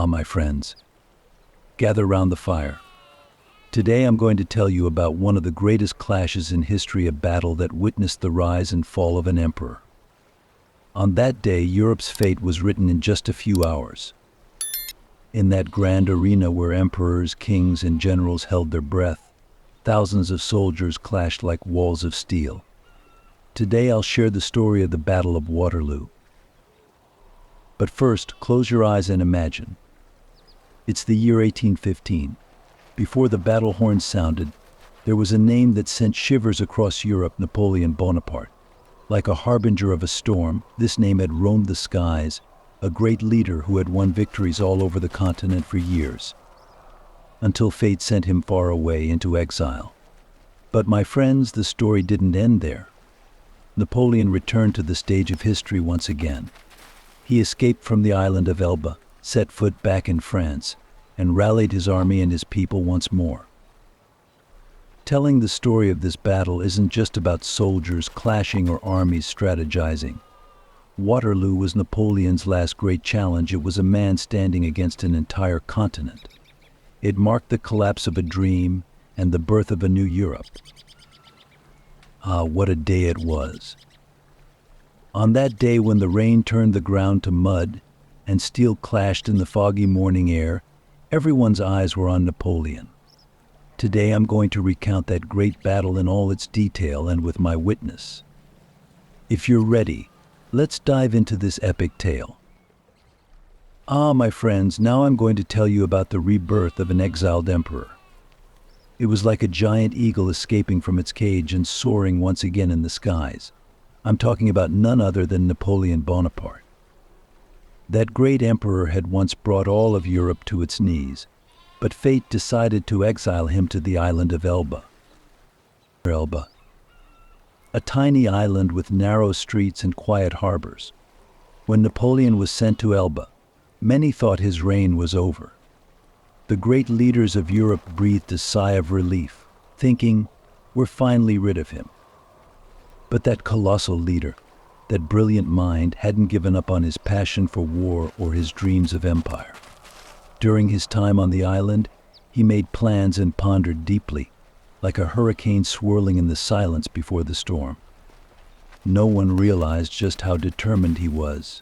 My friends, gather round the fire. Today I'm going to tell you about one of the greatest clashes in history, a battle that witnessed the rise and fall of an emperor. On that day, Europe's fate was written in just a few hours. In that grand arena where emperors, kings, and generals held their breath, thousands of soldiers clashed like walls of steel. Today I'll share the story of the Battle of Waterloo. But first, close your eyes and imagine. It's the year 1815. Before the battle horn sounded, there was a name that sent shivers across Europe: Napoleon Bonaparte. Like a harbinger of a storm, this name had roamed the skies, a great leader who had won victories all over the continent for years, until fate sent him far away into exile. But my friends, the story didn't end there. Napoleon returned to the stage of history once again. He escaped from the island of Elba, set foot back in France, and rallied his army and his people once more. Telling the story of this battle isn't just about soldiers clashing or armies strategizing. Waterloo was Napoleon's last great challenge. It was a man standing against an entire continent. It marked the collapse of a dream and the birth of a new Europe. What a day it was. On that day, when the rain turned the ground to mud and steel clashed in the foggy morning air, everyone's eyes were on Napoleon. Today I'm going to recount that great battle in all its detail and with my witness. If you're ready, let's dive into this epic tale. My friends, now I'm going to tell you about the rebirth of an exiled emperor. It was like a giant eagle escaping from its cage and soaring once again in the skies. I'm talking about none other than Napoleon Bonaparte. That great emperor had once brought all of Europe to its knees, but fate decided to exile him to the island of Elba. A tiny island with narrow streets and quiet harbors. When Napoleon was sent to Elba, many thought his reign was over. The great leaders of Europe breathed a sigh of relief, thinking, we're finally rid of him. But that colossal leader, that brilliant mind, hadn't given up on his passion for war or his dreams of empire. During his time on the island, he made plans and pondered deeply, like a hurricane swirling in the silence before the storm. No one realized just how determined he was.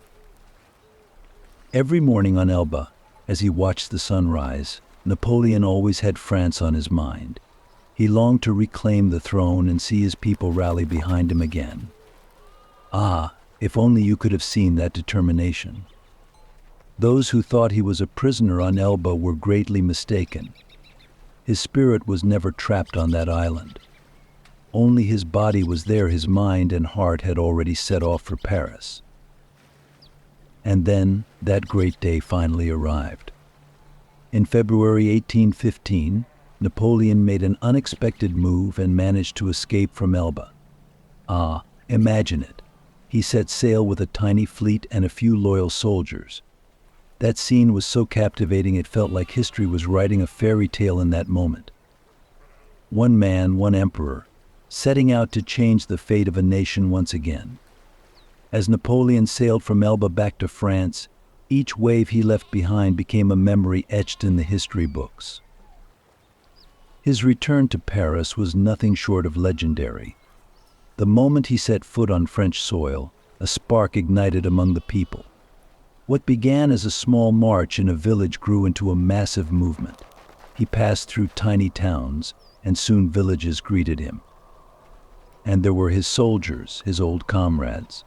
Every morning on Elba, as he watched the sun rise, Napoleon always had France on his mind. He longed to reclaim the throne and see his people rally behind him again. If only you could have seen that determination. Those who thought he was a prisoner on Elba were greatly mistaken. His spirit was never trapped on that island. Only his body was there. His mind and heart had already set off for Paris. And then that great day finally arrived. In February 1815, Napoleon made an unexpected move and managed to escape from Elba. Imagine it. He set sail with a tiny fleet and a few loyal soldiers. That scene was so captivating it felt like history was writing a fairy tale in that moment. One man, one emperor, setting out to change the fate of a nation once again. As Napoleon sailed from Elba back to France, each wave he left behind became a memory etched in the history books. His return to Paris was nothing short of legendary. The moment he set foot on French soil, a spark ignited among the people. What began as a small march in a village grew into a massive movement. He passed through tiny towns, and soon villages greeted him. And there were his soldiers, his old comrades.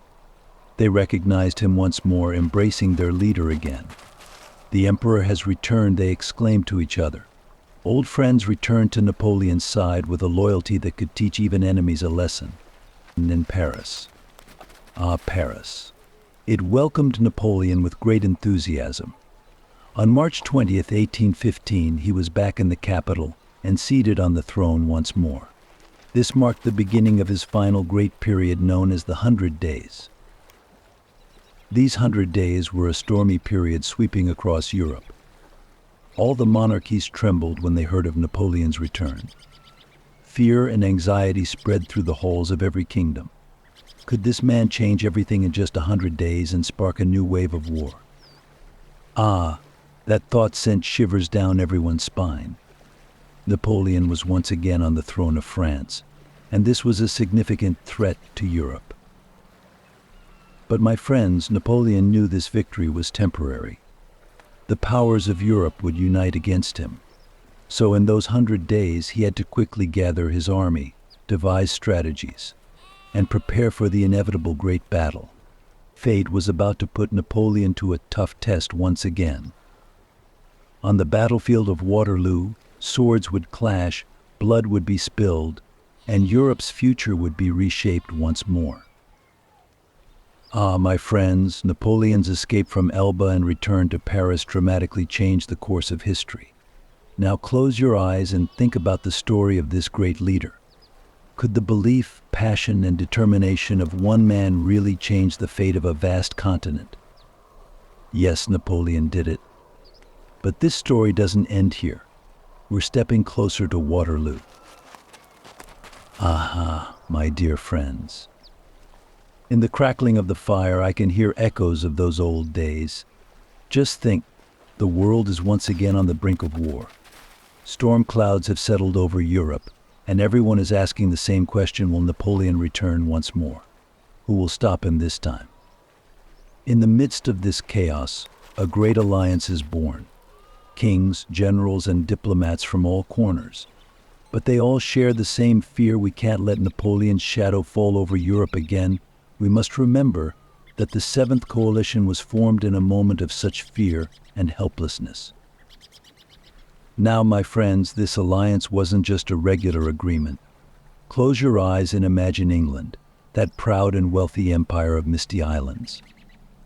They recognized him once more, embracing their leader again. The emperor has returned, they exclaimed to each other. Old friends returned to Napoleon's side with a loyalty that could teach even enemies a lesson. And in Paris. Paris. It welcomed Napoleon with great enthusiasm. On March 20th, 1815, he was back in the capital and seated on the throne once more. This marked the beginning of his final great period known as the 100 Days. These 100 days were a stormy period sweeping across Europe. All the monarchies trembled when they heard of Napoleon's return. Fear and anxiety spread through the halls of every kingdom. Could this man change everything in just 100 days and spark a new wave of war? That thought sent shivers down everyone's spine. Napoleon was once again on the throne of France, and this was a significant threat to Europe. But my friends, Napoleon knew this victory was temporary. The powers of Europe would unite against him. So in those 100 days, he had to quickly gather his army, devise strategies, and prepare for the inevitable great battle. Fate was about to put Napoleon to a tough test once again. On the battlefield of Waterloo, swords would clash, blood would be spilled, and Europe's future would be reshaped once more. Ah, my friends, Napoleon's escape from Elba and return to Paris dramatically changed the course of history. Now close your eyes and think about the story of this great leader. Could the belief, passion, and determination of one man really change the fate of a vast continent? Yes, Napoleon did it. But this story doesn't end here. We're stepping closer to Waterloo. Aha, my dear friends. In the crackling of the fire, I can hear echoes of those old days. Just think, the world is once again on the brink of war. Storm clouds have settled over Europe, and everyone is asking the same question: will Napoleon return once more? Who will stop him this time? In the midst of this chaos, a great alliance is born. Kings, generals, and diplomats from all corners. But they all share the same fear: we can't let Napoleon's shadow fall over Europe again. We must remember that the Seventh Coalition was formed in a moment of such fear and helplessness. Now, my friends, this alliance wasn't just a regular agreement. Close your eyes and imagine England, that proud and wealthy empire of misty islands.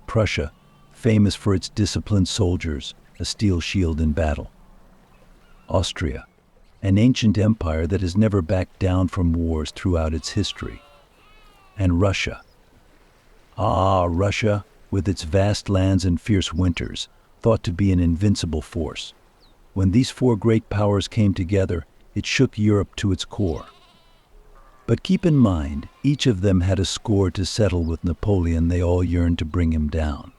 Prussia, famous for its disciplined soldiers, a steel shield in battle. Austria, an ancient empire that has never backed down from wars throughout its history. And Russia. Russia, with its vast lands and fierce winters, thought to be an invincible force. When these four great powers came together, it shook Europe to its core. But keep in mind, each of them had a score to settle with Napoleon. They all yearned to bring him down.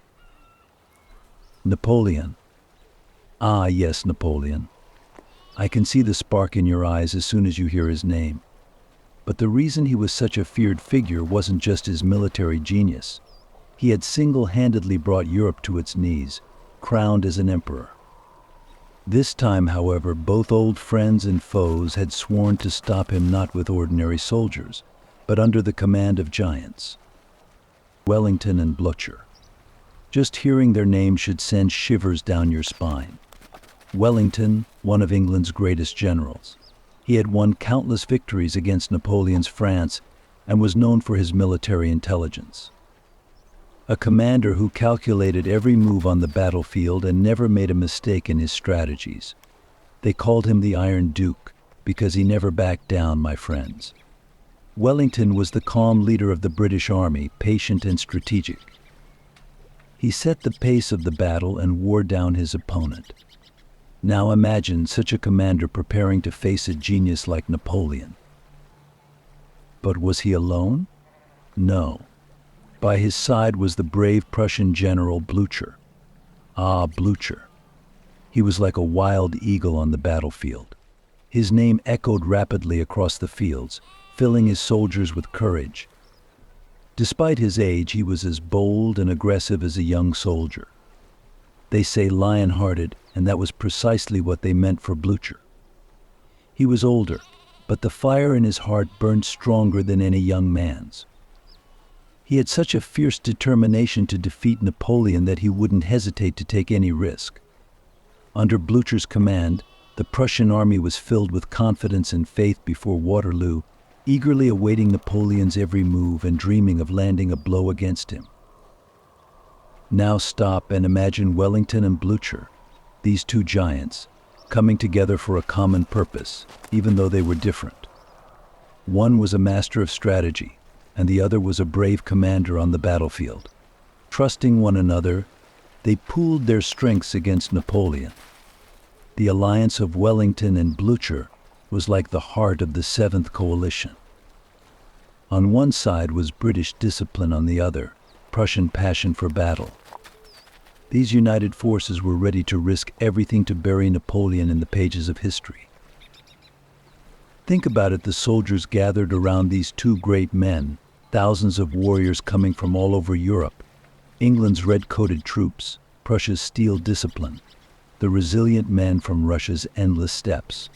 Napoleon. Ah, yes, Napoleon. I can see the spark in your eyes as soon as you hear his name. But the reason he was such a feared figure wasn't just his military genius. He had single-handedly brought Europe to its knees, crowned as an emperor. This time, however, both old friends and foes had sworn to stop him, not with ordinary soldiers, but under the command of giants. Wellington and Blücher. Just hearing their names should send shivers down your spine. Wellington, one of England's greatest generals. He had won countless victories against Napoleon's France and was known for his military intelligence. A commander who calculated every move on the battlefield and never made a mistake in his strategies. They called him the Iron Duke because he never backed down, my friends. Wellington was the calm leader of the British Army, patient and strategic. He set the pace of the battle and wore down his opponent. Now imagine such a commander preparing to face a genius like Napoleon. But was he alone? No. By his side was the brave Prussian general Blücher. Blücher. He was like a wild eagle on the battlefield. His name echoed rapidly across the fields, filling his soldiers with courage. Despite his age, he was as bold and aggressive as a young soldier. They say lion-hearted, and that was precisely what they meant for Blücher. He was older, but the fire in his heart burned stronger than any young man's. He had such a fierce determination to defeat Napoleon that he wouldn't hesitate to take any risk. Under Blücher's command, the Prussian army was filled with confidence and faith before Waterloo, eagerly awaiting Napoleon's every move and dreaming of landing a blow against him. Now stop and imagine Wellington and Blücher, these two giants, coming together for a common purpose, even though they were different. One was a master of strategy, and the other was a brave commander on the battlefield. Trusting one another, they pooled their strengths against Napoleon. The alliance of Wellington and Blücher was like the heart of the Seventh Coalition. On one side was British discipline, on the other, Prussian passion for battle. These united forces were ready to risk everything to bury Napoleon in the pages of history. Think about it, the soldiers gathered around these two great men, thousands of warriors coming from all over Europe, England's red-coated troops, Prussia's steel discipline, the resilient men from Russia's endless steppes,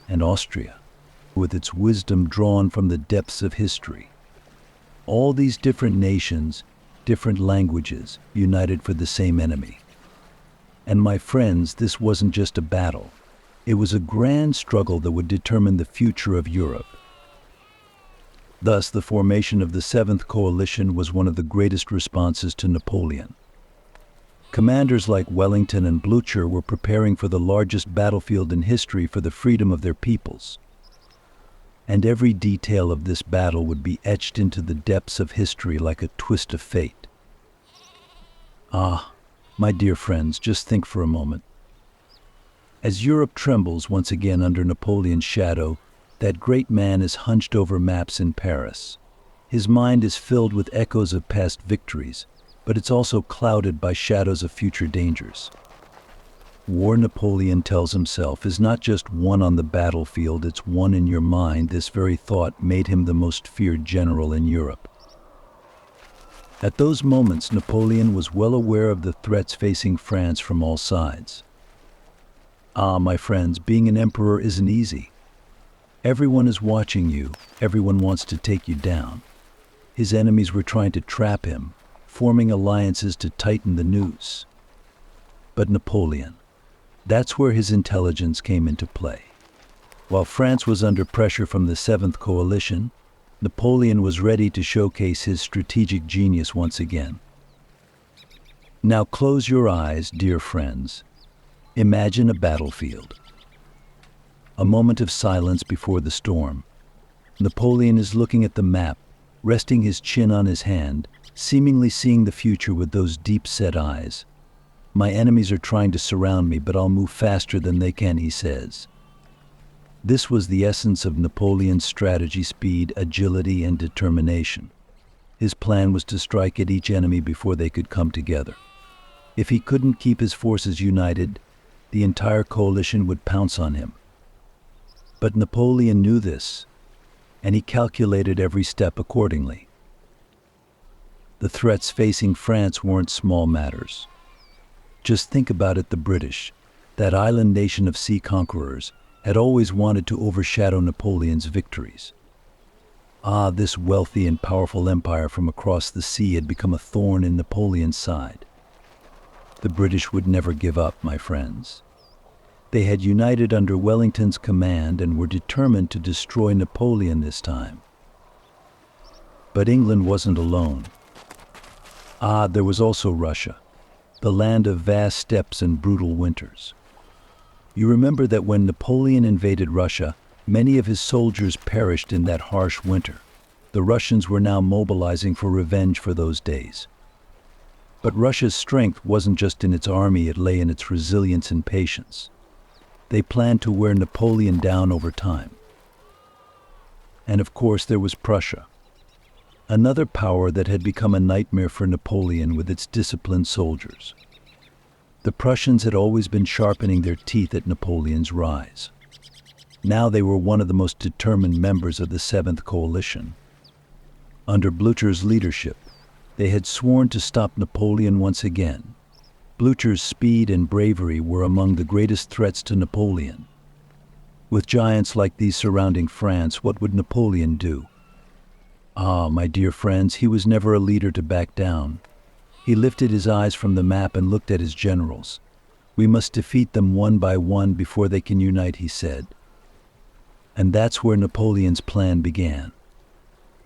and Austria, with its wisdom drawn from the depths of history. All these different nations, different languages, united for the same enemy. And my friends, this wasn't just a battle. It was a grand struggle that would determine the future of Europe. Thus, the formation of the Seventh Coalition was one of the greatest responses to Napoleon. Commanders like Wellington and Blücher were preparing for the largest battlefield in history for the freedom of their peoples. And every detail of this battle would be etched into the depths of history like a twist of fate. Ah, my dear friends, just think for a moment. As Europe trembles once again under Napoleon's shadow, that great man is hunched over maps in Paris. His mind is filled with echoes of past victories, but it's also clouded by shadows of future dangers. War, Napoleon tells himself, is not just won on the battlefield, it's won in your mind. This very thought made him the most feared general in Europe. At those moments, Napoleon was well aware of the threats facing France from all sides. Ah, my friends, being an emperor isn't easy. Everyone is watching you. Everyone wants to take you down. His enemies were trying to trap him, forming alliances to tighten the noose. But Napoleon, that's where his intelligence came into play. While France was under pressure from the Seventh Coalition, Napoleon was ready to showcase his strategic genius once again. Now close your eyes, dear friends. Imagine a battlefield. A moment of silence before the storm. Napoleon is looking at the map, resting his chin on his hand, seemingly seeing the future with those deep-set eyes. My enemies are trying to surround me, but I'll move faster than they can, he says. This was the essence of Napoleon's strategy: speed, agility, and determination. His plan was to strike at each enemy before they could come together. If he couldn't keep his forces united, the entire coalition would pounce on him. But Napoleon knew this, and he calculated every step accordingly. The threats facing France weren't small matters. Just think about it, the British, that island nation of sea conquerors, had always wanted to overshadow Napoleon's victories. Ah, this wealthy and powerful empire from across the sea had become a thorn in Napoleon's side. The British would never give up, my friends. They had united under Wellington's command and were determined to destroy Napoleon this time. But England wasn't alone. Ah, there was also Russia, the land of vast steppes and brutal winters. You remember that when Napoleon invaded Russia, many of his soldiers perished in that harsh winter. The Russians were now mobilizing for revenge for those days. But Russia's strength wasn't just in its army, it lay in its resilience and patience. They planned to wear Napoleon down over time. And of course there was Prussia, another power that had become a nightmare for Napoleon with its disciplined soldiers. The Prussians had always been sharpening their teeth at Napoleon's rise. Now they were one of the most determined members of the Seventh Coalition. Under Blücher's leadership, they had sworn to stop Napoleon once again. Blücher's speed and bravery were among the greatest threats to Napoleon. With giants like these surrounding France, what would Napoleon do? Ah, my dear friends, he was never a leader to back down. He lifted his eyes from the map and looked at his generals. We must defeat them one by one before they can unite, he said. And that's where Napoleon's plan began.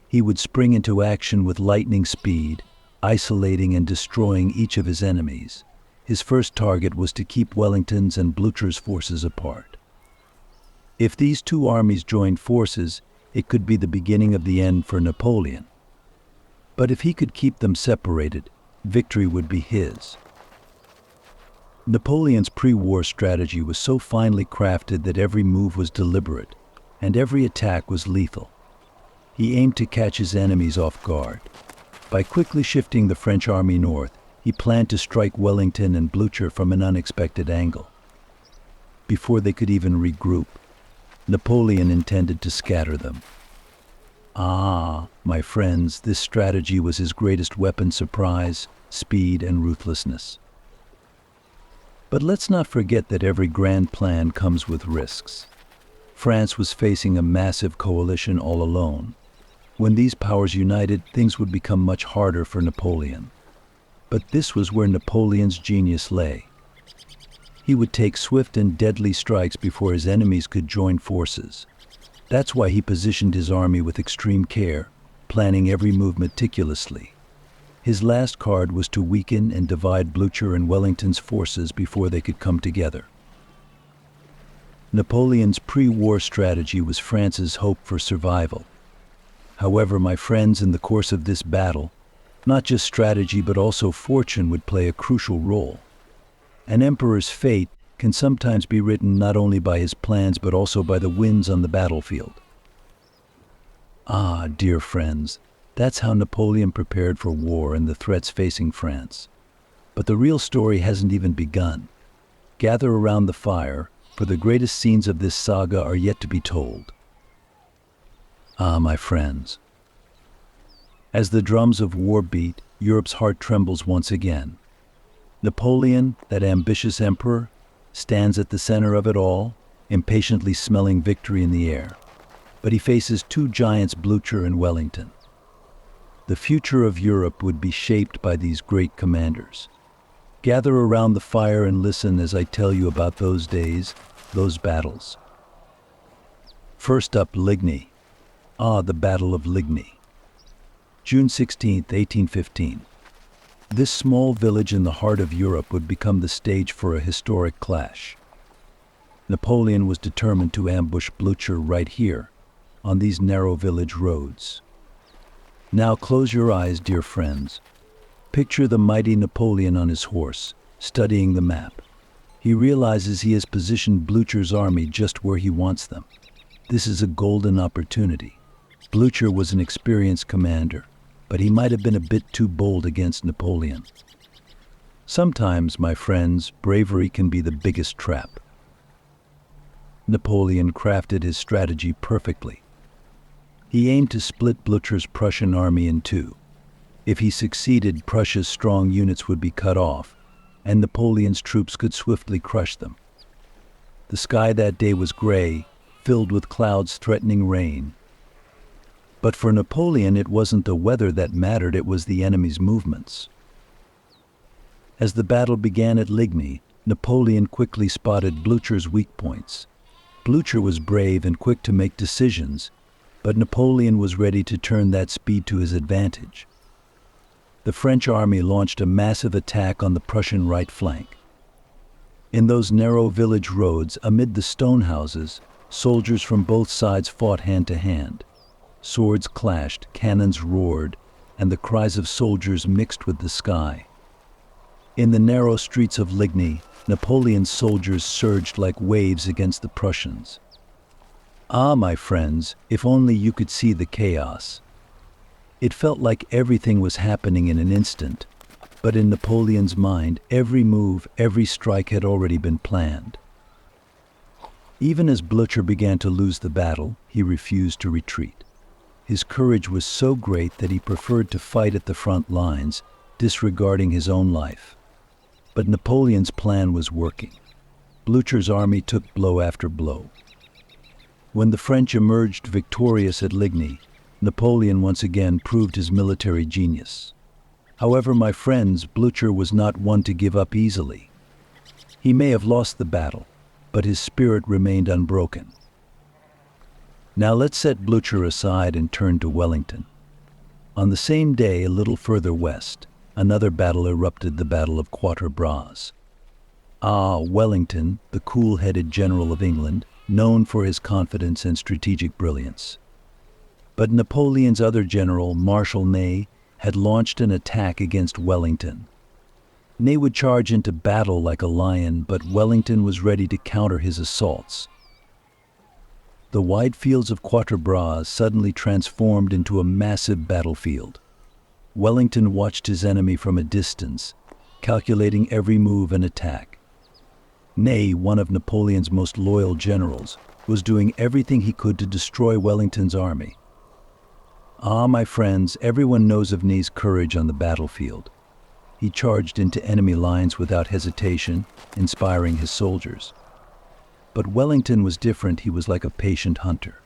He would spring into action with lightning speed, isolating and destroying each of his enemies. His first target was to keep Wellington's and Blücher's forces apart. If these two armies joined forces, it could be the beginning of the end for Napoleon. But if he could keep them separated, victory would be his. Napoleon's pre-war strategy was so finely crafted that every move was deliberate, and every attack was lethal. He aimed to catch his enemies off guard. By quickly shifting the French army north, He planned to strike Wellington and Blücher from an unexpected angle. Before they could even regroup, Napoleon intended to scatter them. My friends, this strategy was his greatest weapon: surprise, speed, and ruthlessness. But let's not forget that every grand plan comes with risks. France was facing a massive coalition all alone. When these powers united, things would become much harder for Napoleon. But this was where Napoleon's genius lay. He would take swift and deadly strikes before his enemies could join forces. That's why he positioned his army with extreme care, planning every move meticulously. His last card was to weaken and divide Blücher and Wellington's forces before they could come together. Napoleon's pre-war strategy was France's hope for survival. However, my friends, in the course of this battle, not just strategy but also fortune would play a crucial role. An emperor's fate can sometimes be written not only by his plans but also by the winds on the battlefield. Dear friends, that's how Napoleon prepared for war and the threats facing France. But the real story hasn't even begun. Gather around the fire, for the greatest scenes of this saga are yet to be told. My friends. As the drums of war beat, Europe's heart trembles once again. Napoleon, that ambitious emperor, stands at the center of it all, impatiently smelling victory in the air. But he faces two giants, Blücher and Wellington. The future of Europe would be shaped by these great commanders. Gather around the fire and listen as I tell you about those days, those battles. First up, Ligny. The Battle of Ligny. June 16, 1815. This small village in the heart of Europe would become the stage for a historic clash. Napoleon was determined to ambush Blücher right here, on these narrow village roads. Now close your eyes, dear friends. Picture the mighty Napoleon on his horse, studying the map. He realizes he has positioned Blücher's army just where he wants them. This is a golden opportunity. Blücher was an experienced commander, but he might have been a bit too bold against Napoleon. Sometimes, my friends, bravery can be the biggest trap. Napoleon crafted his strategy perfectly. He aimed to split Blücher's Prussian army in two. If he succeeded, Prussia's strong units would be cut off, and Napoleon's troops could swiftly crush them. The sky that day was gray, filled with clouds threatening rain. But for Napoleon, it wasn't the weather that mattered, it was the enemy's movements. As the battle began at Ligny, Napoleon quickly spotted Blücher's weak points. Blücher was brave and quick to make decisions, but Napoleon was ready to turn that speed to his advantage. The French army launched a massive attack on the Prussian right flank. In those narrow village roads, amid the stone houses, soldiers from both sides fought hand to hand. Swords clashed, cannons roared, and the cries of soldiers mixed with the sky. In the narrow streets of Ligny, Napoleon's soldiers surged like waves against the Prussians. My friends, if only you could see the chaos. It felt like everything was happening in an instant, but in Napoleon's mind, every move, every strike had already been planned. Even as Blücher began to lose the battle, he refused to retreat. His courage was so great that he preferred to fight at the front lines, disregarding his own life. But Napoleon's plan was working. Blücher's army took blow after blow. When the French emerged victorious at Ligny, Napoleon once again proved his military genius. However, my friends, Blücher was not one to give up easily. He may have lost the battle, but his spirit remained unbroken. Now let's set Blücher aside and turn to Wellington. On the same day, a little further west, another battle erupted, the Battle of Waterloo. Wellington, the cool-headed general of England, known for his confidence and strategic brilliance. But Napoleon's other general, Marshal Ney, had launched an attack against Wellington. Ney would charge into battle like a lion, but Wellington was ready to counter his assaults. The wide fields of Waterloo suddenly transformed into a massive battlefield. Wellington watched his enemy from a distance, calculating every move and attack. Ney, one of Napoleon's most loyal generals, was doing everything he could to destroy Wellington's army. Ah, my friends, everyone knows of Ney's courage on the battlefield. He charged into enemy lines without hesitation, inspiring his soldiers. But Wellington was different. He was like a patient hunter.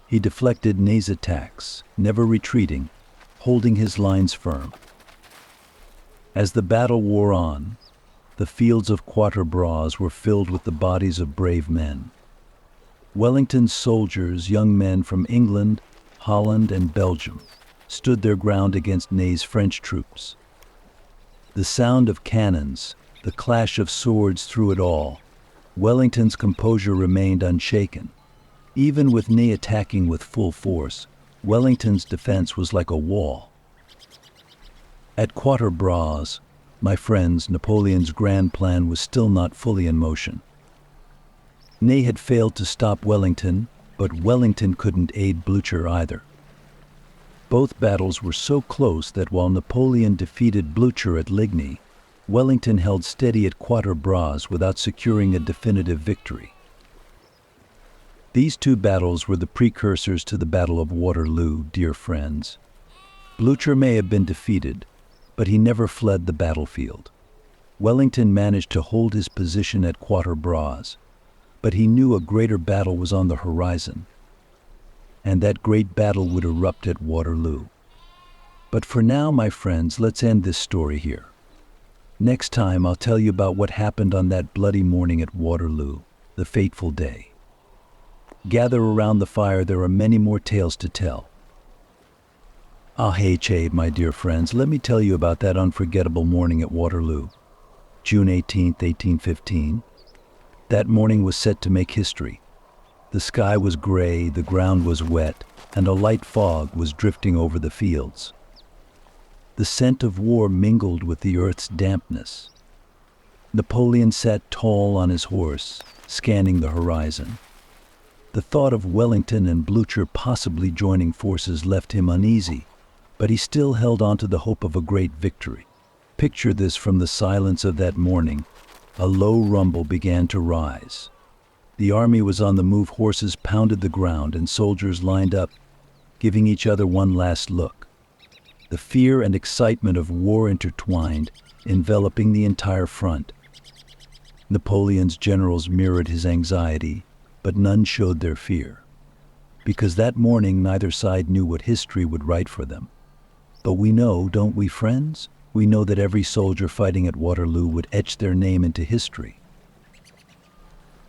He deflected Ney's attacks, never retreating, holding his lines firm. As the battle wore on, the fields of Quatre Bras were filled with the bodies of brave men. Wellington's soldiers, young men from England, Holland, and Belgium, stood their ground against Ney's French troops. The sound of cannons, the clash of swords through it all, Wellington's composure remained unshaken. Even with Ney attacking with full force, Wellington's defense was like a wall. At Quatre Bras, my friends, Napoleon's grand plan was still not fully in motion. Ney had failed to stop Wellington, but Wellington couldn't aid Blücher either. Both battles were so close that while Napoleon defeated Blücher at Ligny, Wellington held steady at Quatre Bras without securing a definitive victory. These two battles were the precursors to the Battle of Waterloo, dear friends. Blücher may have been defeated, but he never fled the battlefield. Wellington managed to hold his position at Quatre Bras, but he knew a greater battle was on the horizon, and that great battle would erupt at Waterloo. But for now, my friends, let's end this story here. Next time, I'll tell you about what happened on that bloody morning at Waterloo, the fateful day. Gather around the fire, there are many more tales to tell. Haye, my dear friends, let me tell you about that unforgettable morning at Waterloo, June 18th, 1815. That morning was set to make history. The sky was gray, the ground was wet, and a light fog was drifting over the fields. The scent of war mingled with the earth's dampness. Napoleon sat tall on his horse, scanning the horizon. The thought of Wellington and Blücher possibly joining forces left him uneasy, but he still held on to the hope of a great victory. Picture this from the silence of that morning. A low rumble began to rise. The army was on the move, horses pounded the ground, and soldiers lined up, giving each other one last look. The fear and excitement of war intertwined, enveloping the entire front. Napoleon's generals mirrored his anxiety, but none showed their fear. Because that morning neither side knew what history would write for them. But we know, don't we, friends? We know that every soldier fighting at Waterloo would etch their name into history.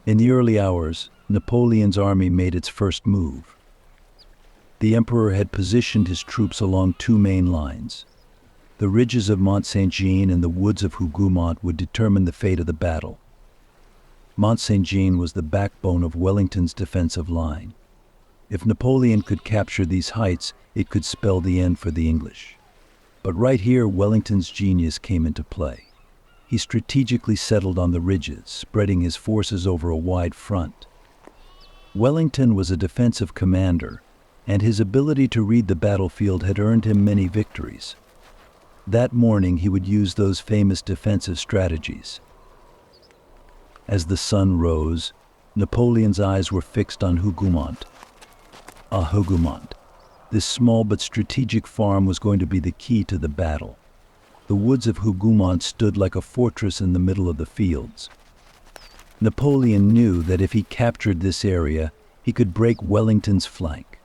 In the early hours, Napoleon's army made its first move. The emperor had positioned his troops along two main lines. The ridges of Mont Saint-Jean and the woods of Hougoumont would determine the fate of the battle. Mont Saint-Jean was the backbone of Wellington's defensive line. If Napoleon could capture these heights, it could spell the end for the English. But right here, Wellington's genius came into play. He strategically settled on the ridges, spreading his forces over a wide front. Wellington was a defensive commander, and his ability to read the battlefield had earned him many victories. That morning, he would use those famous defensive strategies. As the sun rose, Napoleon's eyes were fixed on Hougoumont. Hougoumont. This small but strategic farm was going to be the key to the battle. The woods of Hougoumont stood like a fortress in the middle of the fields. Napoleon knew that if he captured this area, he could break Wellington's flank.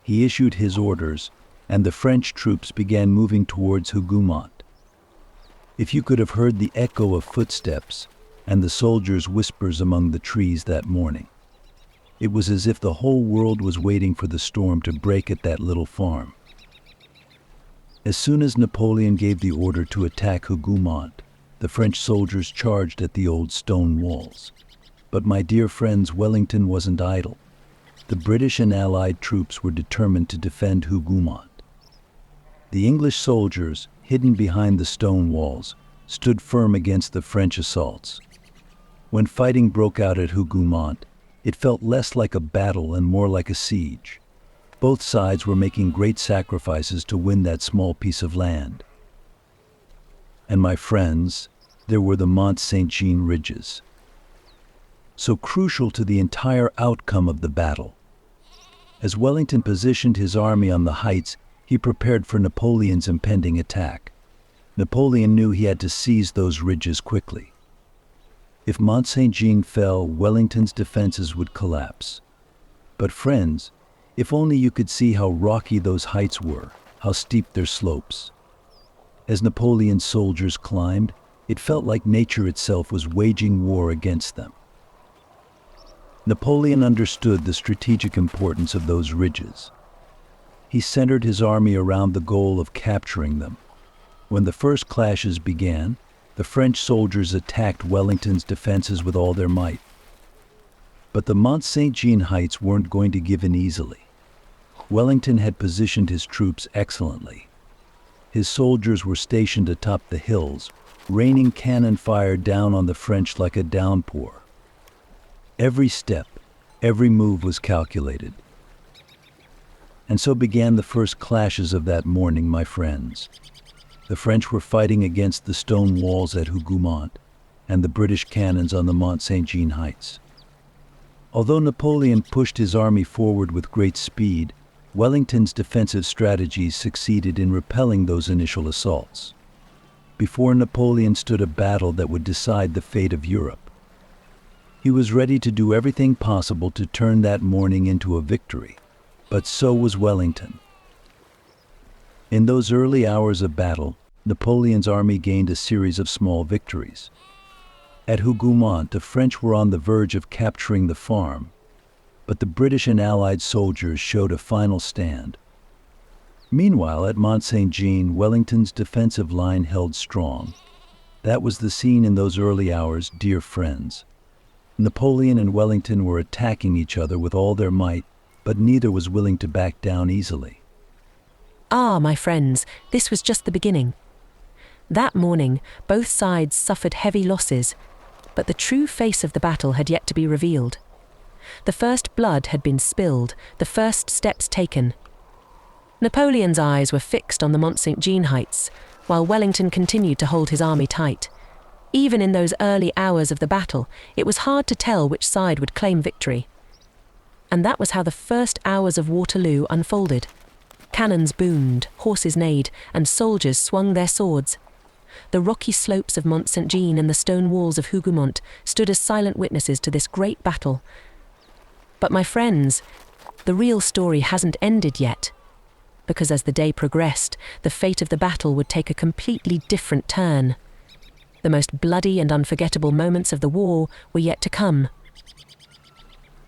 He issued his orders, and the French troops began moving towards Hougoumont. If you could have heard the echo of footsteps and the soldiers' whispers among the trees that morning, it was as if the whole world was waiting for the storm to break at that little farm. As soon as Napoleon gave the order to attack Hougoumont, the French soldiers charged at the old stone walls. But my dear friends, Wellington wasn't idle. The British and Allied troops were determined to defend Hougoumont. The English soldiers, hidden behind the stone walls, stood firm against the French assaults. When fighting broke out at Hougoumont, it felt less like a battle and more like a siege. Both sides were making great sacrifices to win that small piece of land. And my friends, there were the Mont Saint-Jean ridges, so crucial to the entire outcome of the battle. As Wellington positioned his army on the heights, he prepared for Napoleon's impending attack. Napoleon knew he had to seize those ridges quickly. If Mont Saint-Jean fell, Wellington's defenses would collapse. But friends, if only you could see how rocky those heights were, how steep their slopes. As Napoleon's soldiers climbed, it felt like nature itself was waging war against them. Napoleon understood the strategic importance of those ridges. He centered his army around the goal of capturing them. When the first clashes began, the French soldiers attacked Wellington's defenses with all their might. But the Mont Saint-Jean heights weren't going to give in easily. Wellington had positioned his troops excellently. His soldiers were stationed atop the hills, raining cannon fire down on the French like a downpour. Every step, every move was calculated. And so began the first clashes of that morning, my friends. The French were fighting against the stone walls at Hougoumont and the British cannons on the Mont Saint-Jean heights. Although Napoleon pushed his army forward with great speed, Wellington's defensive strategies succeeded in repelling those initial assaults. Before Napoleon stood a battle that would decide the fate of Europe. He was ready to do everything possible to turn that morning into a victory, but so was Wellington. In those early hours of battle, Napoleon's army gained a series of small victories. At Hougoumont, the French were on the verge of capturing the farm, but the British and Allied soldiers showed a final stand. Meanwhile, at Mont Saint-Jean, Wellington's defensive line held strong. That was the scene in those early hours, dear friends. Napoleon and Wellington were attacking each other with all their might, but neither was willing to back down easily. Ah, my friends, this was just the beginning. That morning, both sides suffered heavy losses, but the true face of the battle had yet to be revealed. The first blood had been spilled, the first steps taken. Napoleon's eyes were fixed on the Mont Saint-Jean heights, while Wellington continued to hold his army tight. Even in those early hours of the battle, it was hard to tell which side would claim victory. And that was how the first hours of Waterloo unfolded. Cannons boomed, horses neighed, and soldiers swung their swords. The rocky slopes of Mont Saint-Jean and the stone walls of Hougoumont stood as silent witnesses to this great battle. But my friends, the real story hasn't ended yet, because as the day progressed, the fate of the battle would take a completely different turn. The most bloody and unforgettable moments of the war were yet to come.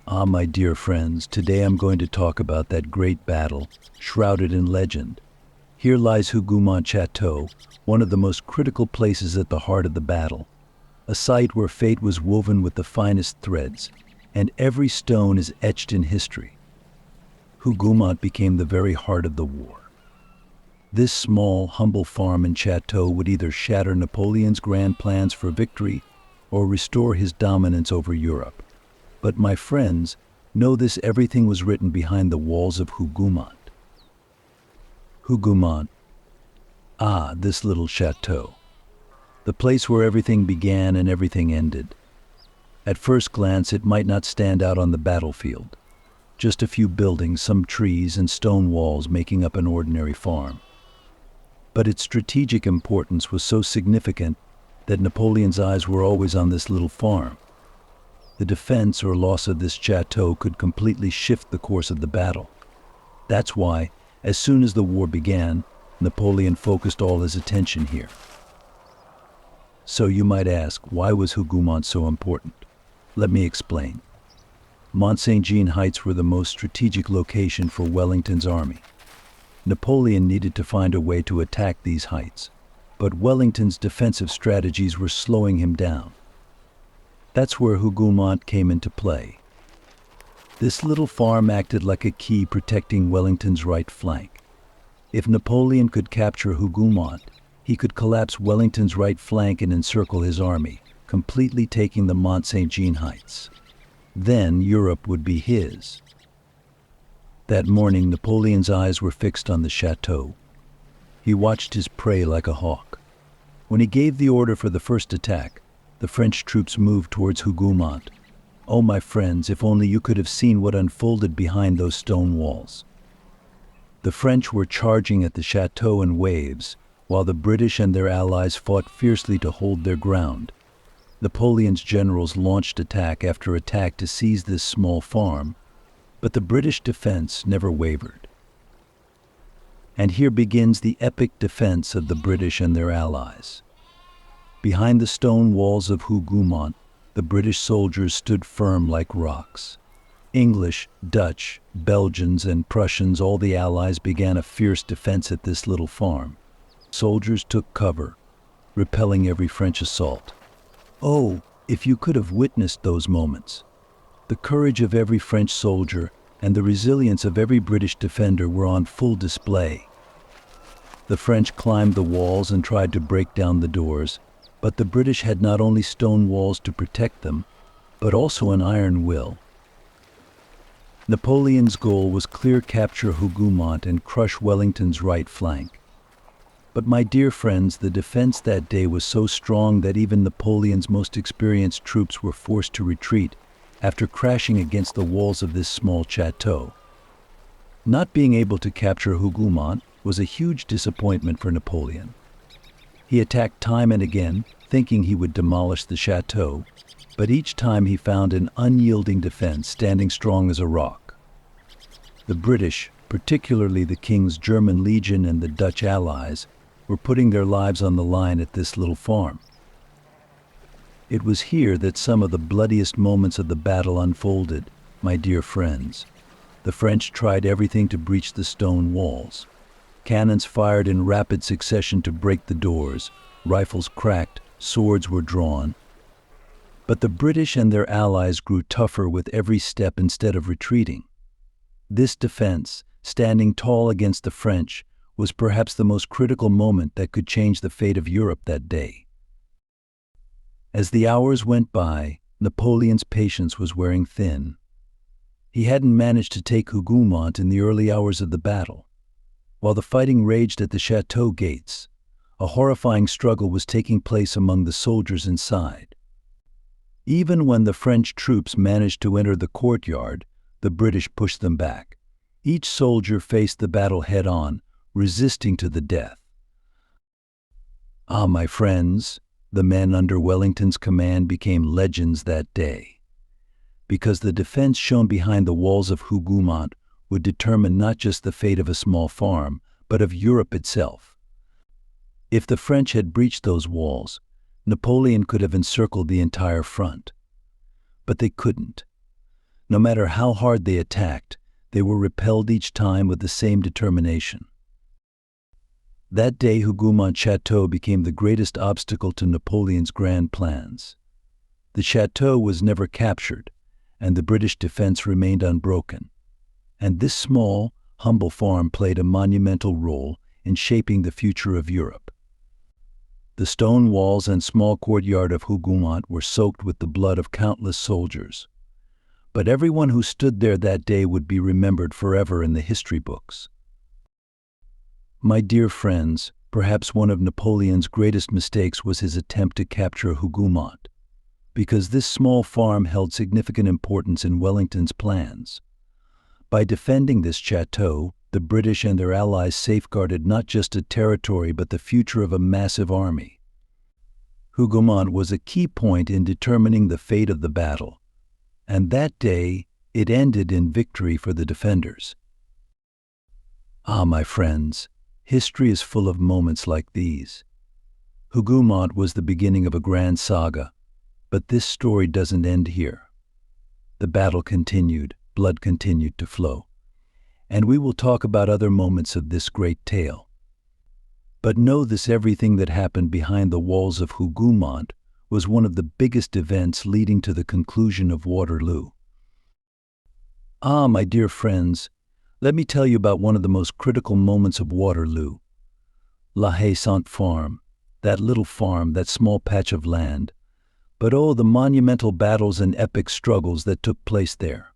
Ah, my dear friends, today I'm going to talk about that great battle, shrouded in legend. Here lies Hougoumont Chateau, one of the most critical places at the heart of the battle, a site where fate was woven with the finest threads, and every stone is etched in history. Hougoumont became the very heart of the war. This small, humble farm and chateau would either shatter Napoleon's grand plans for victory or restore his dominance over Europe. But my friends, know this: everything was written behind the walls of Hougoumont. Hougoumont. Ah, this little chateau. The place where everything began and everything ended. At first glance, it might not stand out on the battlefield. Just a few buildings, some trees, and stone walls making up an ordinary farm. But its strategic importance was so significant that Napoleon's eyes were always on this little farm. The defense or loss of this chateau could completely shift the course of the battle. That's why, as soon as the war began, Napoleon focused all his attention here. So you might ask, why was Hougoumont so important? Let me explain. Mont Saint-Jean heights were the most strategic location for Wellington's army. Napoleon needed to find a way to attack these heights, but Wellington's defensive strategies were slowing him down. That's where Hougoumont came into play. This little farm acted like a key protecting Wellington's right flank. If Napoleon could capture Hougoumont, he could collapse Wellington's right flank and encircle his army, completely taking the Mont Saint-Jean heights. Then Europe would be his. That morning, Napoleon's eyes were fixed on the chateau. He watched his prey like a hawk. When he gave the order for the first attack, the French troops moved towards Hougoumont. Oh, my friends, if only you could have seen what unfolded behind those stone walls. The French were charging at the chateau in waves, while the British and their allies fought fiercely to hold their ground. Napoleon's generals launched attack after attack to seize this small farm, but the British defense never wavered. And here begins the epic defense of the British and their allies. Behind the stone walls of Hougoumont, the British soldiers stood firm like rocks. English, Dutch, Belgians, and Prussians, all the allies, began a fierce defense at this little farm. Soldiers took cover, repelling every French assault. Oh, if you could have witnessed those moments. The courage of every French soldier and the resilience of every British defender were on full display. The French climbed the walls and tried to break down the doors, but the British had not only stone walls to protect them, but also an iron will. Napoleon's goal was clear capture Hougoumont and crush Wellington's right flank. But my dear friends, the defense that day was so strong that even Napoleon's most experienced troops were forced to retreat after crashing against the walls of this small chateau. Not being able to capture Hougoumont was a huge disappointment for Napoleon. He attacked time and again, thinking he would demolish the chateau, but each time he found an unyielding defense standing strong as a rock. The British, particularly the King's German Legion and the Dutch allies, were putting their lives on the line at this little farm. It was here that some of the bloodiest moments of the battle unfolded, my dear friends. The French tried everything to breach the stone walls. Cannons fired in rapid succession to break the doors, rifles cracked, swords were drawn. But the British and their allies grew tougher with every step instead of retreating. This defense, standing tall against the French, was perhaps the most critical moment that could change the fate of Europe that day. As the hours went by, Napoleon's patience was wearing thin. He hadn't managed to take Hougoumont in the early hours of the battle. While the fighting raged at the chateau gates, a horrifying struggle was taking place among the soldiers inside. Even when the French troops managed to enter the courtyard, the British pushed them back. Each soldier faced the battle head-on, resisting to the death. Ah, my friends, the men under Wellington's command became legends that day, because the defense shown behind the walls of Hougoumont would determine not just the fate of a small farm, but of Europe itself. If the French had breached those walls, Napoleon could have encircled the entire front. But they couldn't. No matter how hard they attacked, they were repelled each time with the same determination. That day, Hougoumont Chateau became the greatest obstacle to Napoleon's grand plans. The chateau was never captured, and the British defense remained unbroken. And this small, humble farm played a monumental role in shaping the future of Europe. The stone walls and small courtyard of Hougoumont were soaked with the blood of countless soldiers. But everyone who stood there that day would be remembered forever in the history books. My dear friends, perhaps one of Napoleon's greatest mistakes was his attempt to capture Hougoumont, because this small farm held significant importance in Wellington's plans. By defending this chateau, the British and their allies safeguarded not just a territory but the future of a massive army. Hougoumont was a key point in determining the fate of the battle, and that day it ended in victory for the defenders. Ah, my friends, history is full of moments like these. Hougoumont was the beginning of a grand saga, but this story doesn't end here. The battle continued, blood continued to flow, and we will talk about other moments of this great tale. But know this: everything that happened behind the walls of Hougoumont was one of the biggest events leading to the conclusion of Waterloo. Ah, my dear friends, let me tell you about one of the most critical moments of Waterloo. La Haye Sainte farm, that little farm, that small patch of land. But oh, the monumental battles and epic struggles that took place there.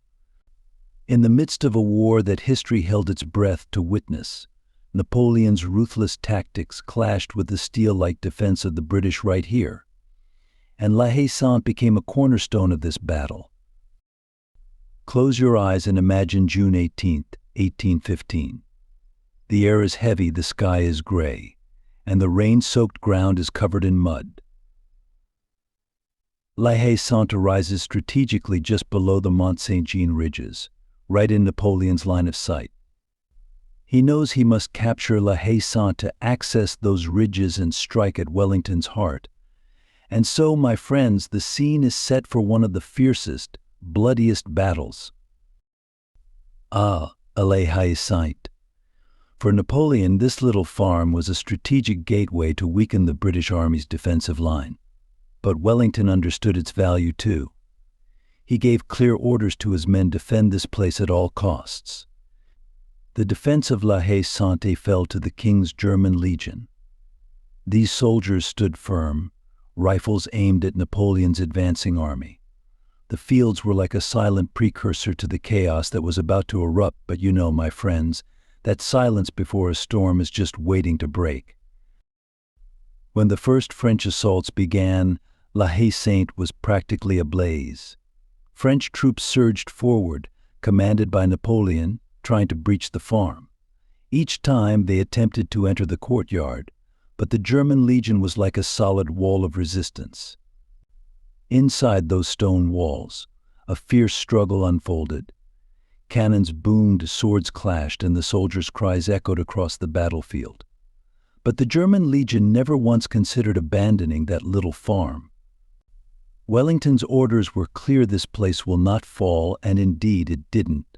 In the midst of a war that history held its breath to witness, Napoleon's ruthless tactics clashed with the steel-like defense of the British right here, and La Haye Sainte became a cornerstone of this battle. Close your eyes and imagine June 18th, 1815. The air is heavy, the sky is gray, and the rain-soaked ground is covered in mud. La Haye Sainte rises strategically just below the Mont Saint-Jean ridges, right in Napoleon's line of sight. He knows he must capture La Haye Sainte to access those ridges and strike at Wellington's heart. And so, my friends, the scene is set for one of the fiercest, bloodiest battles. La Haye Sainte. For Napoleon, this little farm was a strategic gateway to weaken the British Army's defensive line. But Wellington understood its value too. He gave clear orders to his men to defend this place at all costs. The defense of La Haye Sainte fell to the King's German Legion. These soldiers stood firm, rifles aimed at Napoleon's advancing army. The fields were like a silent precursor to the chaos that was about to erupt, but you know, my friends, that silence before a storm is just waiting to break. When the first French assaults began, La Haye Sainte was practically ablaze. French troops surged forward, commanded by Napoleon, trying to breach the farm. Each time they attempted to enter the courtyard, but the German legion was like a solid wall of resistance. Inside those stone walls, a fierce struggle unfolded. Cannons boomed, swords clashed, and the soldiers' cries echoed across the battlefield. But the German legion never once considered abandoning that little farm. Wellington's orders were clear: this place will not fall, and indeed it didn't,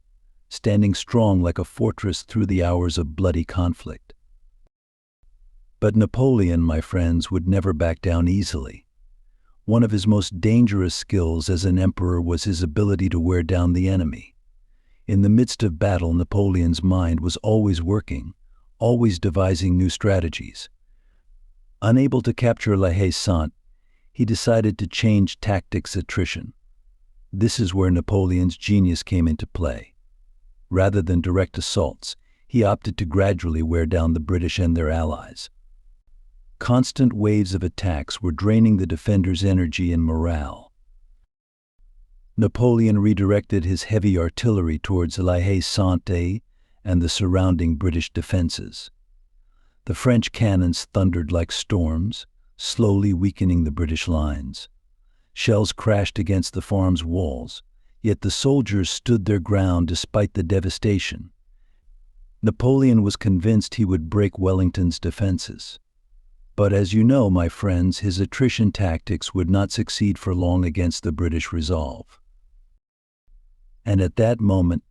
standing strong like a fortress through the hours of bloody conflict. But Napoleon, my friends, would never back down easily. One of his most dangerous skills as an emperor was his ability to wear down the enemy. In the midst of battle, Napoleon's mind was always working, always devising new strategies. Unable to capture La Haye Sainte, he decided to change tactics: attrition. This is where Napoleon's genius came into play. Rather than direct assaults, he opted to gradually wear down the British and their allies. Constant waves of attacks were draining the defenders' energy and morale. Napoleon redirected his heavy artillery towards La Haye Sainte and the surrounding British defenses. The French cannons thundered like storms, slowly weakening the British lines. Shells crashed against the farm's walls, yet the soldiers stood their ground despite the devastation. Napoleon was convinced he would break Wellington's defenses. But as you know, my friends, his attrition tactics would not succeed for long against the British resolve. And at that moment,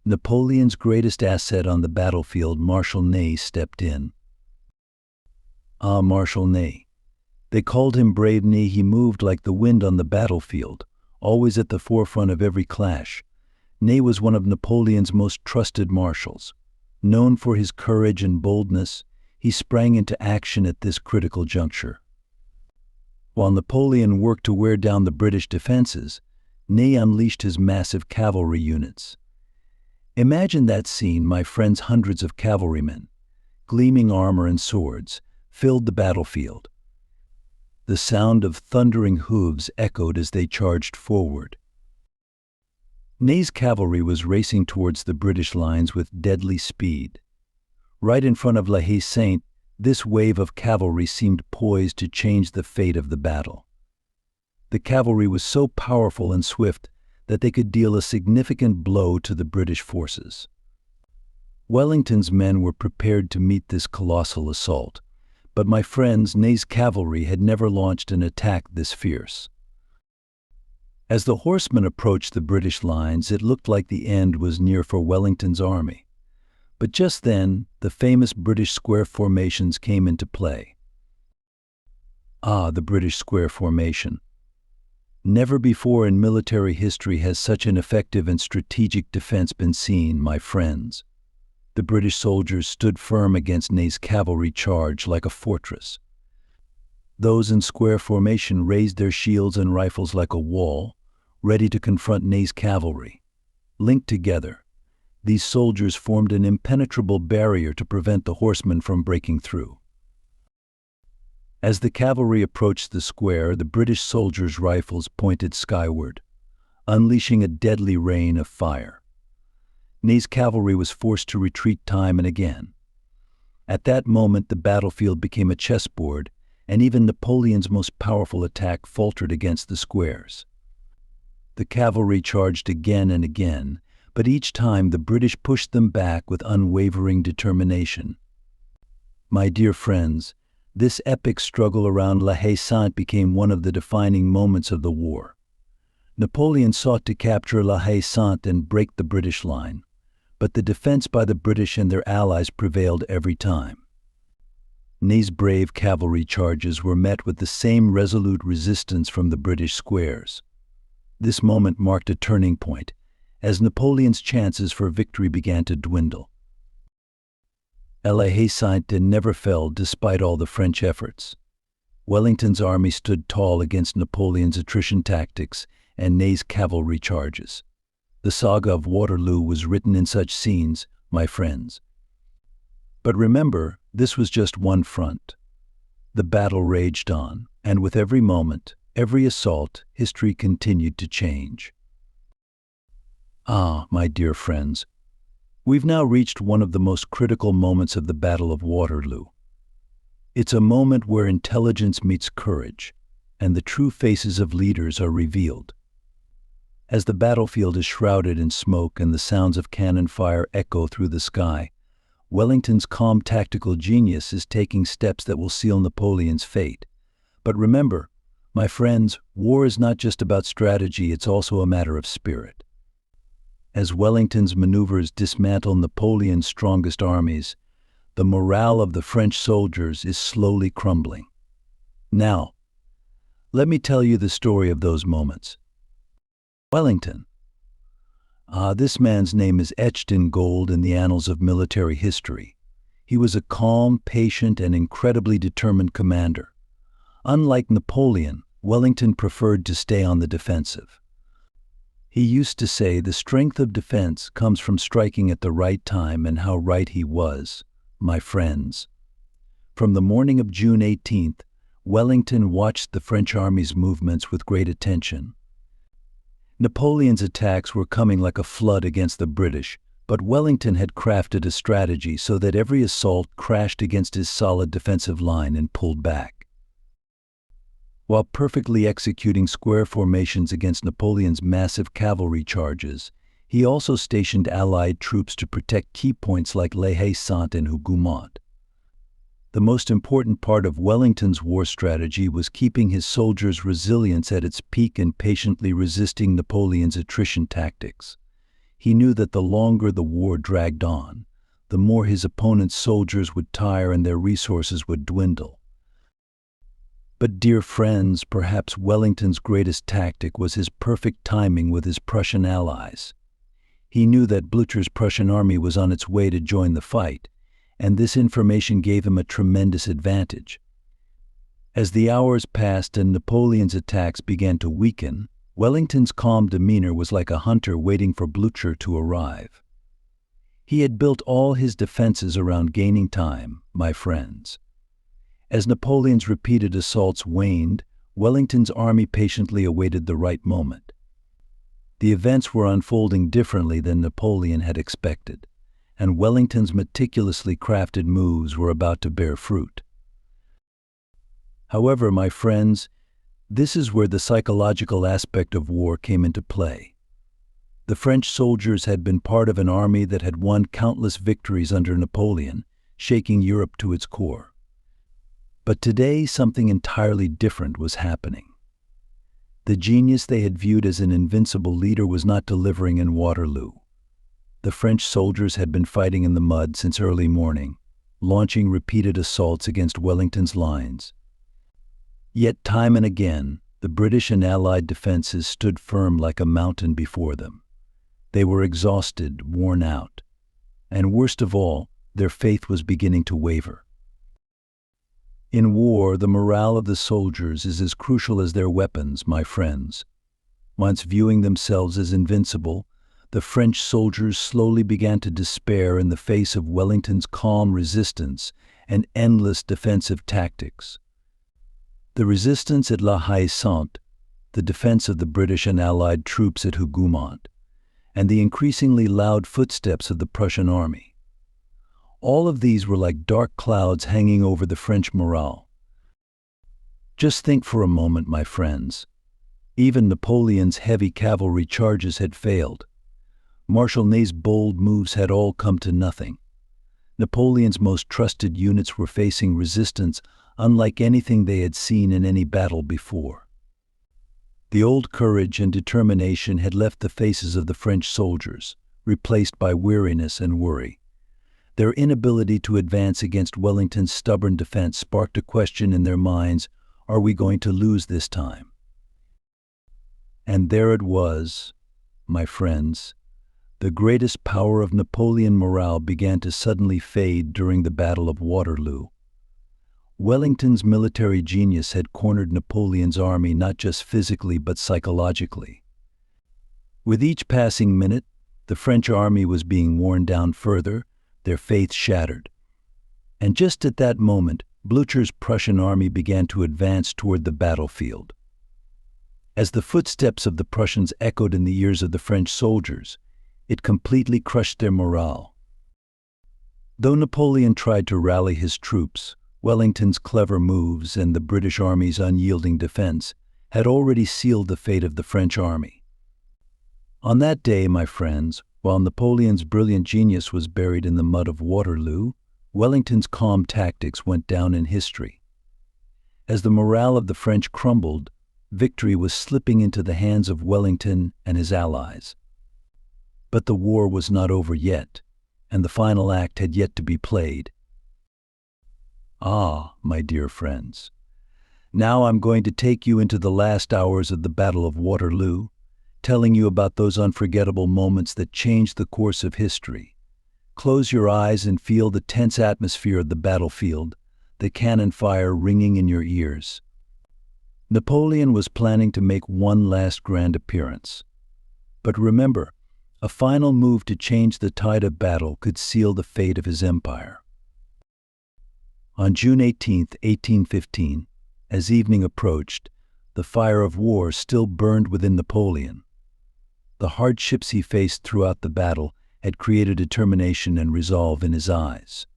Napoleon's greatest asset on the battlefield, Marshal Ney, stepped in. Marshal Ney. They called him Brave Ney. He moved like the wind on the battlefield, always at the forefront of every clash. Ney was one of Napoleon's most trusted marshals. Known for his courage and boldness, he sprang into action at this critical juncture. While Napoleon worked to wear down the British defenses, Ney unleashed his massive cavalry units. Imagine that scene, my friends. Hundreds of cavalrymen, gleaming armor and swords, filled the battlefield. The sound of thundering hooves echoed as they charged forward. Ney's cavalry was racing towards the British lines with deadly speed. Right in front of La Haye Sainte, this wave of cavalry seemed poised to change the fate of the battle. The cavalry was so powerful and swift that they could deal a significant blow to the British forces. Wellington's men were prepared to meet this colossal assault, but my friends, Ney's cavalry had never launched an attack this fierce. As the horsemen approached the British lines, it looked like the end was near for Wellington's army. But just then, the famous British square formations came into play. The British square formation. Never before in military history has such an effective and strategic defense been seen, my friends. The British soldiers stood firm against Ney's cavalry charge like a fortress. Those in square formation raised their shields and rifles like a wall, ready to confront Ney's cavalry. Linked together, These soldiers formed an impenetrable barrier to prevent the horsemen from breaking through. As the cavalry approached the square, the British soldiers' rifles pointed skyward, unleashing a deadly rain of fire. Ney's cavalry was forced to retreat time and again. At that moment, the battlefield became a chessboard, and even Napoleon's most powerful attack faltered against the squares. The cavalry charged again and again, but each time the British pushed them back with unwavering determination. My dear friends, this epic struggle around La Haye Sainte became one of the defining moments of the war. Napoleon sought to capture La Haye Sainte and break the British line, but the defense by the British and their allies prevailed every time. Ney's brave cavalry charges were met with the same resolute resistance from the British squares. This moment marked a turning point, as Napoleon's chances for victory began to dwindle. La Haye Sainte never fell despite all the French efforts. Wellington's army stood tall against Napoleon's attrition tactics and Ney's cavalry charges. The saga of Waterloo was written in such scenes, my friends. But remember, this was just one front. The battle raged on, and with every moment, every assault, history continued to change. Ah, my dear friends, we've now reached one of the most critical moments of the Battle of Waterloo. It's a moment where intelligence meets courage, and the true faces of leaders are revealed. As the battlefield is shrouded in smoke and the sounds of cannon fire echo through the sky, Wellington's calm tactical genius is taking steps that will seal Napoleon's fate. But remember, my friends, war is not just about strategy, it's also a matter of spirit. As Wellington's maneuvers dismantle Napoleon's strongest armies, the morale of the French soldiers is slowly crumbling. Now, let me tell you the story of those moments. Wellington. This man's name is etched in gold in the annals of military history. He was a calm, patient, and incredibly determined commander. Unlike Napoleon, Wellington preferred to stay on the defensive. He used to say the strength of defense comes from striking at the right time, and how right he was, my friends. From the morning of June 18th, Wellington watched the French army's movements with great attention. Napoleon's attacks were coming like a flood against the British, but Wellington had crafted a strategy so that every assault crashed against his solid defensive line and pulled back. While perfectly executing square formations against Napoleon's massive cavalry charges, he also stationed Allied troops to protect key points like La Haye Sainte and Hougoumont. The most important part of Wellington's war strategy was keeping his soldiers' resilience at its peak and patiently resisting Napoleon's attrition tactics. He knew that the longer the war dragged on, the more his opponent's soldiers would tire and their resources would dwindle. But dear friends, perhaps Wellington's greatest tactic was his perfect timing with his Prussian allies. He knew that Blücher's Prussian army was on its way to join the fight, and this information gave him a tremendous advantage. As the hours passed and Napoleon's attacks began to weaken, Wellington's calm demeanor was like a hunter waiting for Blücher to arrive. He had built all his defenses around gaining time, my friends. As Napoleon's repeated assaults waned, Wellington's army patiently awaited the right moment. The events were unfolding differently than Napoleon had expected, and Wellington's meticulously crafted moves were about to bear fruit. However, my friends, this is where the psychological aspect of war came into play. The French soldiers had been part of an army that had won countless victories under Napoleon, shaking Europe to its core. But today, something entirely different was happening. The genius they had viewed as an invincible leader was not delivering in Waterloo. The French soldiers had been fighting in the mud since early morning, launching repeated assaults against Wellington's lines. Yet time and again, the British and Allied defenses stood firm like a mountain before them. They were exhausted, worn out, and worst of all, their faith was beginning to waver. In war, the morale of the soldiers is as crucial as their weapons, my friends. Once viewing themselves as invincible, the French soldiers slowly began to despair in the face of Wellington's calm resistance and endless defensive tactics. The resistance at La Haye, Sainte, the defense of the British and Allied troops at Hougoumont, and the increasingly loud footsteps of the Prussian army. All of these were like dark clouds hanging over the French morale. Just think for a moment, my friends. Even Napoleon's heavy cavalry charges had failed. Marshal Ney's bold moves had all come to nothing. Napoleon's most trusted units were facing resistance unlike anything they had seen in any battle before. The old courage and determination had left the faces of the French soldiers, replaced by weariness and worry. Their inability to advance against Wellington's stubborn defense sparked a question in their minds: are we going to lose this time? And there it was, my friends. The greatest power of Napoleon morale began to suddenly fade during the Battle of Waterloo. Wellington's military genius had cornered Napoleon's army not just physically but psychologically. With each passing minute, the French army was being worn down further, their faith shattered. And just at that moment, Blücher's Prussian army began to advance toward the battlefield. As the footsteps of the Prussians echoed in the ears of the French soldiers, it completely crushed their morale. Though Napoleon tried to rally his troops, Wellington's clever moves and the British army's unyielding defense had already sealed the fate of the French army. On that day, my friends, while Napoleon's brilliant genius was buried in the mud of Waterloo, Wellington's calm tactics went down in history. As the morale of the French crumbled, victory was slipping into the hands of Wellington and his allies. But the war was not over yet, and the final act had yet to be played. Ah, my dear friends, now I'm going to take you into the last hours of the Battle of Waterloo, telling you about those unforgettable moments that changed the course of history. Close your eyes and feel the tense atmosphere of the battlefield, the cannon fire ringing in your ears. Napoleon was planning to make one last grand appearance. But remember, a final move to change the tide of battle could seal the fate of his empire. On June 18, 1815, as evening approached, the fire of war still burned within Napoleon. The hardships he faced throughout the battle had created determination and resolve in his eyes.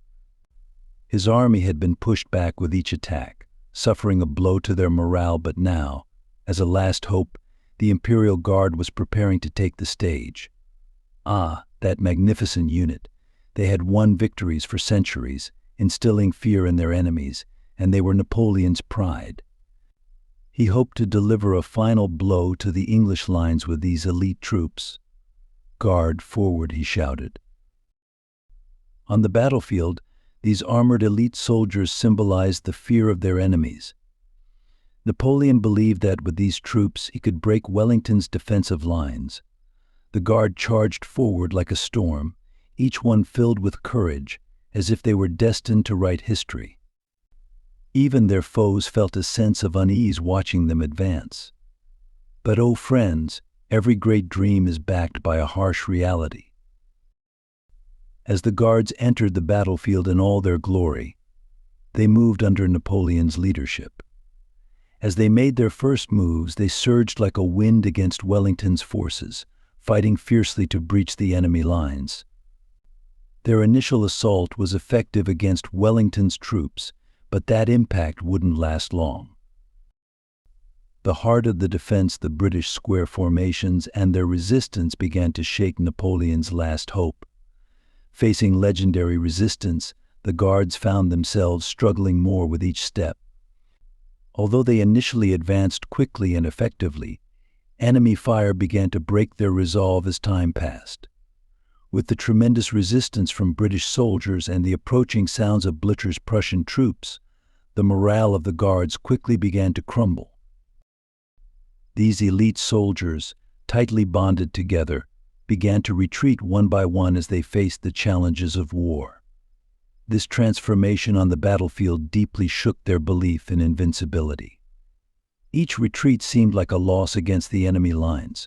His army had been pushed back with each attack, suffering a blow to their morale, but now, as a last hope, the Imperial Guard was preparing to take the stage. Ah, that magnificent unit! They had won victories for centuries, instilling fear in their enemies, and they were Napoleon's pride. He hoped to deliver a final blow to the English lines with these elite troops. "Guard forward," he shouted. On the battlefield, these armored elite soldiers symbolized the fear of their enemies. Napoleon believed that with these troops he could break Wellington's defensive lines. The Guard charged forward like a storm, each one filled with courage, as if they were destined to write history. Even their foes felt a sense of unease watching them advance. But oh friends, every great dream is backed by a harsh reality. As the Guards entered the battlefield in all their glory, they moved under Napoleon's leadership. As they made their first moves, they surged like a wind against Wellington's forces, fighting fiercely to breach the enemy lines. Their initial assault was effective against Wellington's troops, but that impact wouldn't last long. The heart of the defense, the British square formations, and their resistance began to shake Napoleon's last hope. Facing legendary resistance, the Guards found themselves struggling more with each step. Although they initially advanced quickly and effectively, enemy fire began to break their resolve as time passed. With the tremendous resistance from British soldiers and the approaching sounds of Blücher's Prussian troops, the morale of the Guards quickly began to crumble. These elite soldiers, tightly bonded together, began to retreat one by one as they faced the challenges of war. This transformation on the battlefield deeply shook their belief in invincibility. Each retreat seemed like a loss against the enemy lines.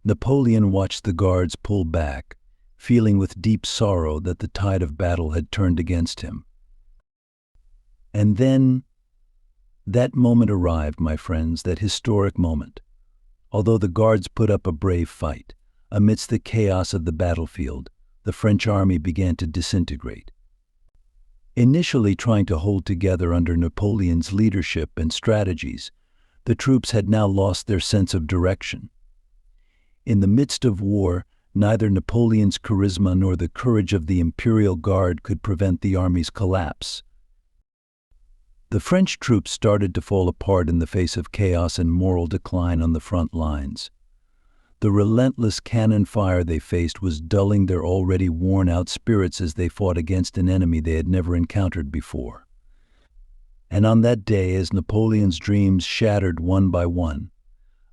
Napoleon watched the guards pull back, feeling with deep sorrow that the tide of battle had turned against him. And then, that moment arrived, my friends, that historic moment. Although the guards put up a brave fight, amidst the chaos of the battlefield, the French army began to disintegrate. Initially trying to hold together under Napoleon's leadership and strategies, the troops had now lost their sense of direction. In the midst of war, neither Napoleon's charisma nor the courage of the Imperial Guard could prevent the army's collapse. The French troops started to fall apart in the face of chaos and moral decline on the front lines. The relentless cannon fire they faced was dulling their already worn-out spirits as they fought against an enemy they had never encountered before. And on that day, as Napoleon's dreams shattered one by one,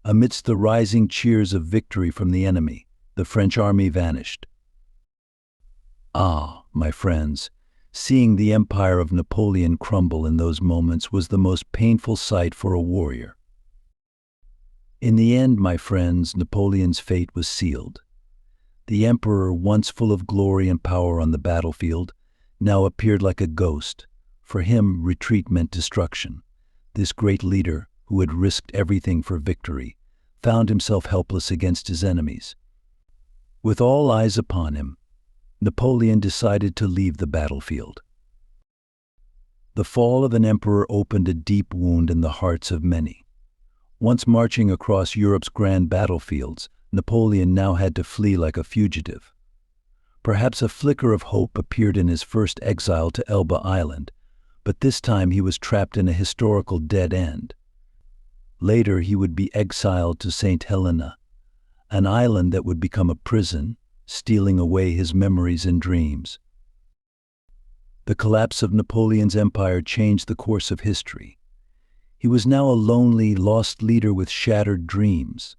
amidst the rising cheers of victory from the enemy, the French army vanished. Ah, my friends, seeing the empire of Napoleon crumble in those moments was the most painful sight for a warrior. In the end, my friends, Napoleon's fate was sealed. The emperor, once full of glory and power on the battlefield, now appeared like a ghost. For him, retreat meant destruction. This great leader, who had risked everything for victory, found himself helpless against his enemies. With all eyes upon him, Napoleon decided to leave the battlefield. The fall of an emperor opened a deep wound in the hearts of many. Once marching across Europe's grand battlefields, Napoleon now had to flee like a fugitive. Perhaps a flicker of hope appeared in his first exile to Elba Island, but this time he was trapped in a historical dead end. Later he would be exiled to St. Helena, an island that would become a prison, stealing away his memories and dreams. The collapse of Napoleon's empire changed the course of history. He was now a lonely, lost leader with shattered dreams.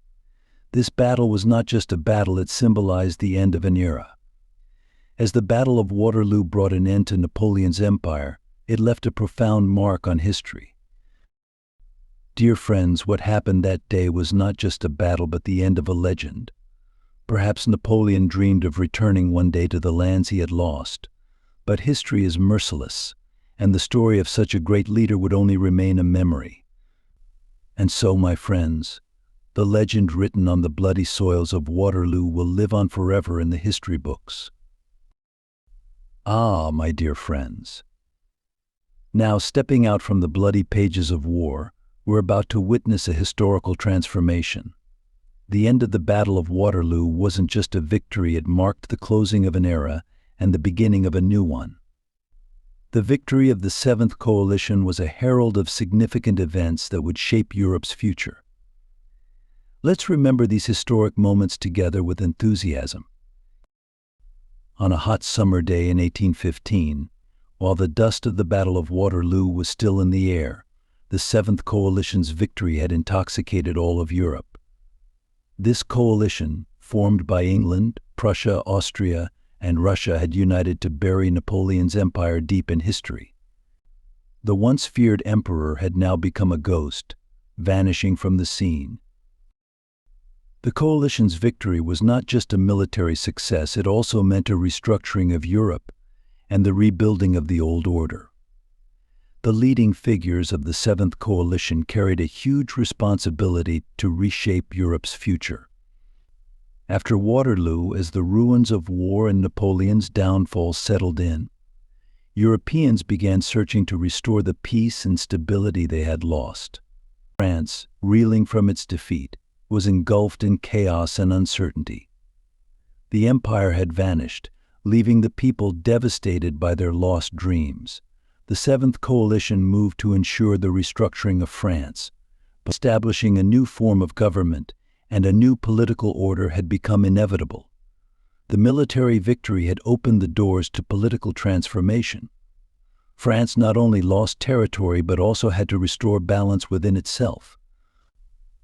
This battle was not just a battle, it symbolized the end of an era. As the Battle of Waterloo brought an end to Napoleon's empire, it left a profound mark on history. Dear friends, what happened that day was not just a battle but the end of a legend. Perhaps Napoleon dreamed of returning one day to the lands he had lost, but history is merciless, and the story of such a great leader would only remain a memory. And so, my friends, the legend written on the bloody soils of Waterloo will live on forever in the history books. Ah, my dear friends. Now, stepping out from the bloody pages of war, we're about to witness a historical transformation. The end of the Battle of Waterloo wasn't just a victory, it marked the closing of an era and the beginning of a new one. The victory of the Seventh Coalition was a herald of significant events that would shape Europe's future. Let's remember these historic moments together with enthusiasm. On a hot summer day in 1815, while the dust of the Battle of Waterloo was still in the air, the Seventh Coalition's victory had intoxicated all of Europe. This coalition, formed by England, Prussia, Austria, and Russia, had united to bury Napoleon's empire deep in history. The once feared emperor had now become a ghost, vanishing from the scene. The coalition's victory was not just a military success, it also meant a restructuring of Europe and the rebuilding of the old order. The leading figures of the Seventh Coalition carried a huge responsibility to reshape Europe's future. After Waterloo, as the ruins of war and Napoleon's downfall settled in, Europeans began searching to restore the peace and stability they had lost. France, reeling from its defeat, was engulfed in chaos and uncertainty. The empire had vanished, leaving the people devastated by their lost dreams. The Seventh Coalition moved to ensure the restructuring of France, establishing a new form of government, and a new political order had become inevitable. The military victory had opened the doors to political transformation. France not only lost territory but also had to restore balance within itself.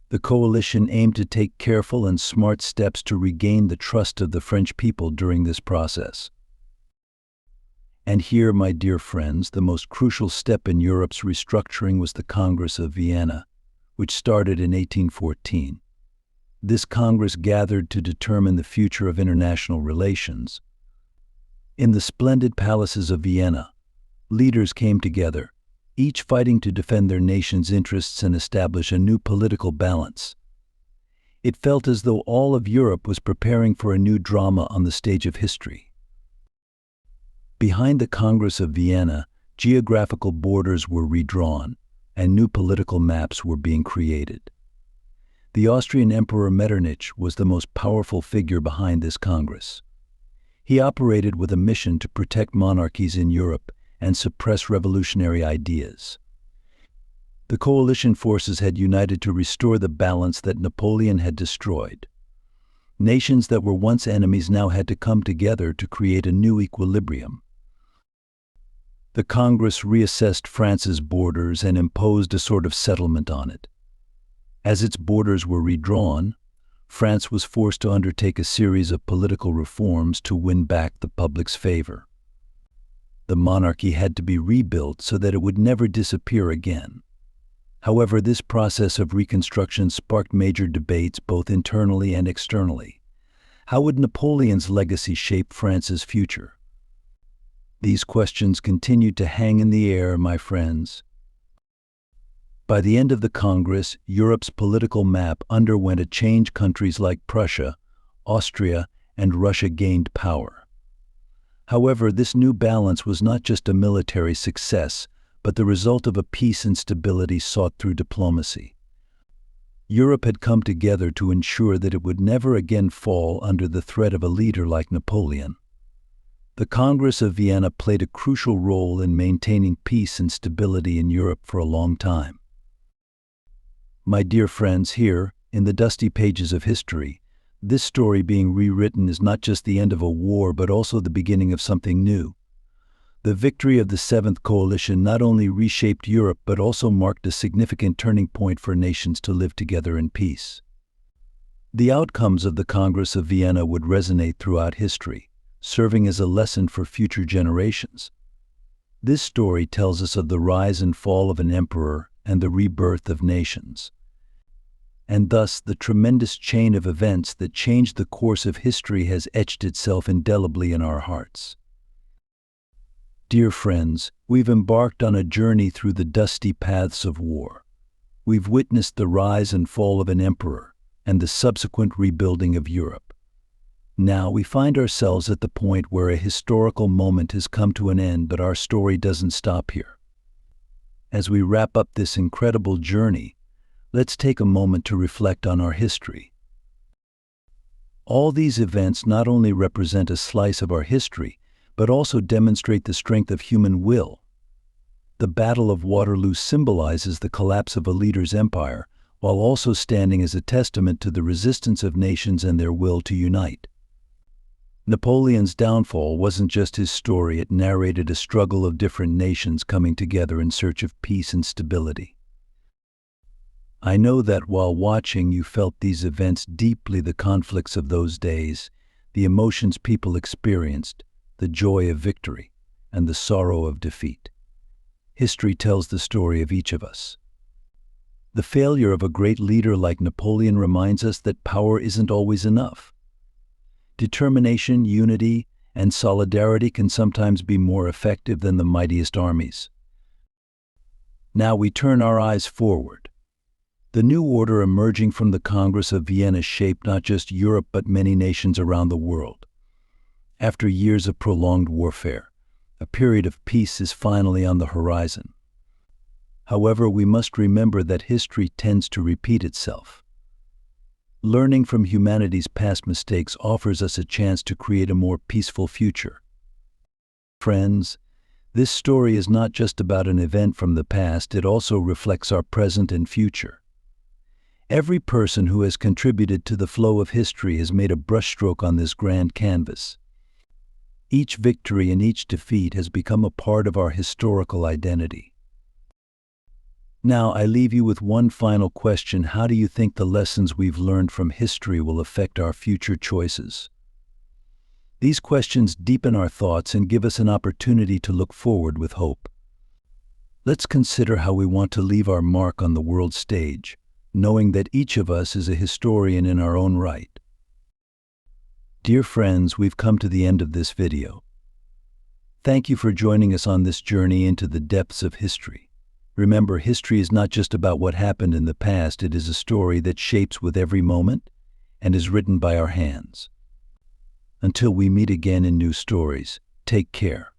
The coalition aimed to take careful and smart steps to regain the trust of the French people during this process. And here, my dear friends, the most crucial step in Europe's restructuring was the Congress of Vienna, which started in 1814. this Congress gathered to determine the future of international relations. In the splendid palaces of Vienna, leaders came together, each fighting to defend their nation's interests and establish a new political balance. It felt as though all of Europe was preparing for a new drama on the stage of history. Behind the Congress of Vienna, geographical borders were redrawn, and new political maps were being created. The Austrian Emperor Metternich was the most powerful figure behind this Congress. He operated with a mission to protect monarchies in Europe and suppress revolutionary ideas. The coalition forces had united to restore the balance that Napoleon had destroyed. Nations that were once enemies now had to come together to create a new equilibrium. The Congress reassessed France's borders and imposed a sort of settlement on it. As its borders were redrawn, France was forced to undertake a series of political reforms to win back the public's favor. The monarchy had to be rebuilt so that it would never disappear again. However, this process of reconstruction sparked major debates both internally and externally. How would Napoleon's legacy shape France's future? These questions continued to hang in the air, my friends. By the end of the Congress, Europe's political map underwent a change. Countries like Prussia, Austria, and Russia gained power. However, this new balance was not just a military success, but the result of a peace and stability sought through diplomacy. Europe had come together to ensure that it would never again fall under the threat of a leader like Napoleon. The Congress of Vienna played a crucial role in maintaining peace and stability in Europe for a long time. My dear friends, here, in the dusty pages of history, this story being rewritten is not just the end of a war but also the beginning of something new. The victory of the Seventh Coalition not only reshaped Europe but also marked a significant turning point for nations to live together in peace. The outcomes of the Congress of Vienna would resonate throughout history, serving as a lesson for future generations. This story tells us of the rise and fall of an emperor and the rebirth of nations, and thus the tremendous chain of events that changed the course of history has etched itself indelibly in our hearts. Dear friends, we've embarked on a journey through the dusty paths of war. We've witnessed the rise and fall of an emperor and the subsequent rebuilding of Europe. Now we find ourselves at the point where a historical moment has come to an end, but our story doesn't stop here. As we wrap up this incredible journey, let's take a moment to reflect on our history. All these events not only represent a slice of our history, but also demonstrate the strength of human will. The Battle of Waterloo symbolizes the collapse of a leader's empire, while also standing as a testament to the resistance of nations and their will to unite. Napoleon's downfall wasn't just his story, it narrated a struggle of different nations coming together in search of peace and stability. I know that while watching you felt these events deeply, the conflicts of those days, the emotions people experienced, the joy of victory, and the sorrow of defeat. History tells the story of each of us. The failure of a great leader like Napoleon reminds us that power isn't always enough. Determination, unity, and solidarity can sometimes be more effective than the mightiest armies. Now we turn our eyes forward. The new order emerging from the Congress of Vienna shaped not just Europe but many nations around the world. After years of prolonged warfare, a period of peace is finally on the horizon. However, we must remember that history tends to repeat itself. Learning from humanity's past mistakes offers us a chance to create a more peaceful future. Friends, this story is not just about an event from the past, it also reflects our present and future. Every person who has contributed to the flow of history has made a brushstroke on this grand canvas. Each victory and each defeat has become a part of our historical identity. Now, I leave you with one final question. How do you think the lessons we've learned from history will affect our future choices? These questions deepen our thoughts and give us an opportunity to look forward with hope. Let's consider how we want to leave our mark on the world stage, knowing that each of us is a historian in our own right. Dear friends, we've come to the end of this video. Thank you for joining us on this journey into the depths of history. Remember, history is not just about what happened in the past, it is a story that shapes with every moment and is written by our hands. Until we meet again in new stories, take care.